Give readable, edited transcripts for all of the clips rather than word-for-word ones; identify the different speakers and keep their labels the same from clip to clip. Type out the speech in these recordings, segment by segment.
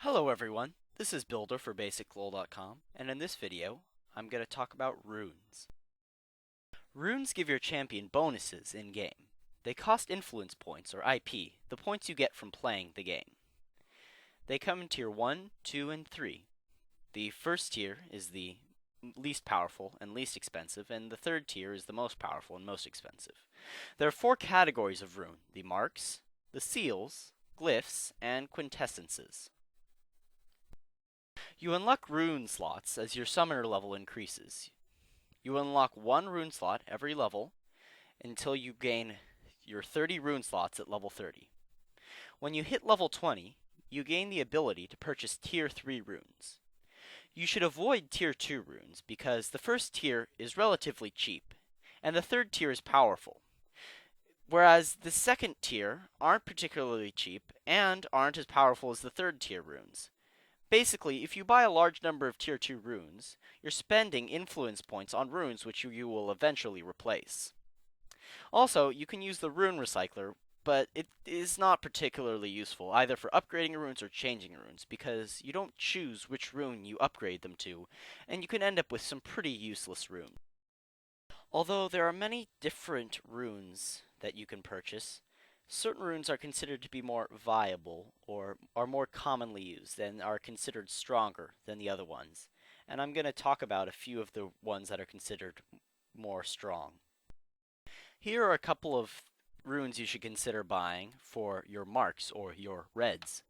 Speaker 1: Hello everyone, this is Builder for BasicLoL.com, and in this video, I'm going to talk about runes. Runes give your champion bonuses in-game. They cost influence points, or IP, the points you get from playing the game. They come in tier 1, 2, and 3. The first tier is the least powerful and least expensive, and the third tier is the most powerful and most expensive. There are 4 categories of rune: the marks, the seals, glyphs, and quintessences. You unlock rune slots as your summoner level increases. You unlock 1 rune slot every level until you gain your 30 rune slots at level 30. When you hit level 20, you gain the ability to purchase tier 3 runes. You should avoid tier 2 runes because the first tier is relatively cheap and the third tier is powerful, whereas the second tier aren't particularly cheap and aren't as powerful as the third tier runes. Basically, if you buy a large number of tier 2 runes, you're spending influence points on runes which you will eventually replace. Also, you can use the rune recycler, but it is not particularly useful either for upgrading runes or changing runes, because you don't choose which rune you upgrade them to, and you can end up with some pretty useless runes. Although there are many different runes that you can purchase, certain runes are considered to be more viable or are more commonly used and are considered stronger than the other ones. And I'm going to talk about a few of the ones that are considered more strong. Here are a couple of runes you should consider buying for your marks or your reds.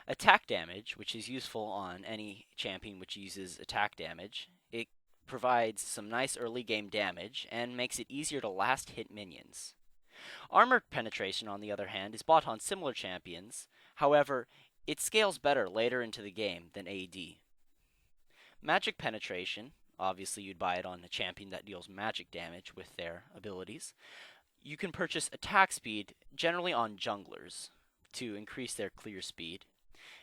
Speaker 1: Attack damage, which is useful on any champion which uses attack damage. It provides some nice early game damage and makes it easier to last hit minions. Armor penetration, on the other hand, is bought on similar champions. However, it scales better later into the game than AD. Magic penetration, obviously you'd buy it on a champion that deals magic damage with their abilities. You can purchase attack speed, generally on junglers, to increase their clear speed.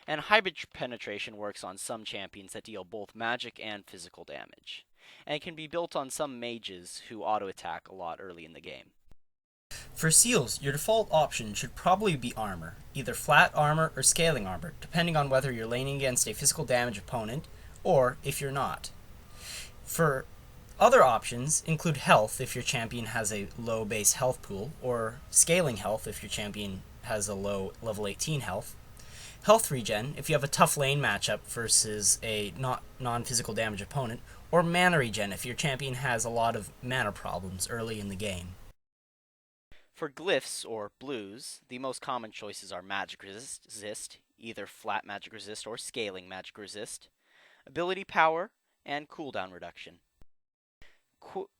Speaker 1: And hybrid penetration works on some champions that deal both magic and physical damage, and can be built on some mages who auto-attack a lot early in the game.
Speaker 2: For seals, your default option should probably be armor, either flat armor or scaling armor, depending on whether you're laning against a physical damage opponent, or if you're not. For other options include health if your champion has a low base health pool, or scaling health if your champion has a low level 18 health. Health regen if you have a tough lane matchup versus a non-physical damage opponent, or mana regen if your champion has a lot of mana problems early in the game.
Speaker 1: For glyphs, or blues, the most common choices are magic resist, either flat magic resist or scaling magic resist, ability power, and cooldown reduction.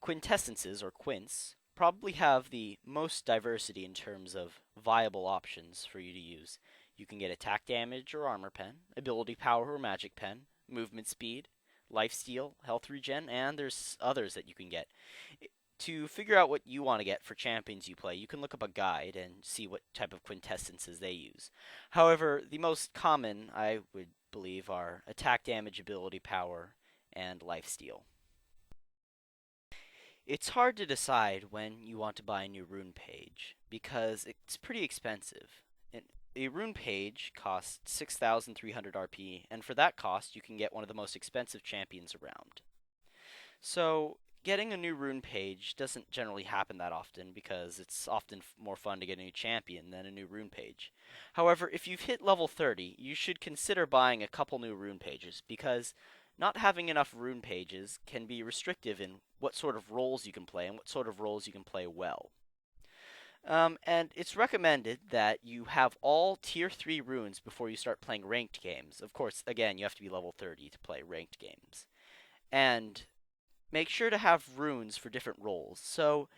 Speaker 1: Quintessences, or quints, probably have the most diversity in terms of viable options for you to use. You can get attack damage or armor pen, ability power or magic pen, movement speed, lifesteal, health regen, and there's others that you can get. To figure out what you want to get for champions you play, you can look up a guide and see what type of quintessences they use. However, the most common, I would believe, are attack damage, ability power, and lifesteal. It's hard to decide when you want to buy a new rune page, because it's pretty expensive. A rune page costs 6,300 RP, and for that cost, you can get one of the most expensive champions around. So, getting a new rune page doesn't generally happen that often because it's often more fun to get a new champion than a new rune page. However, if you've hit level 30, you should consider buying a couple new rune pages because not having enough rune pages can be restrictive in what sort of roles you can play and what sort of roles you can play well. And it's recommended that you have all tier 3 runes before you start playing ranked games. Of course, again, you have to be level 30 to play ranked games. And make sure to have runes for different roles. So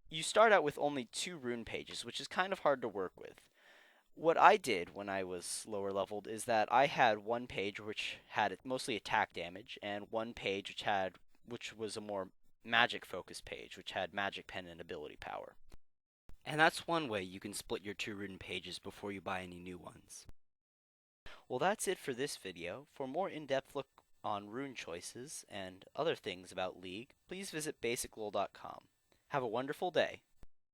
Speaker 1: you start out with only 2 rune pages, which is kind of hard to work with. What I did when I was lower leveled is that I had one page which had mostly attack damage, and one page which was a more magic focused page, which had magic pen and ability power. And that's one way you can split your 2 rune pages before you buy any new ones. Well, that's it for this video. For more in-depth look on rune choices and other things about League, please visit BasicLoL.com. Have a wonderful day.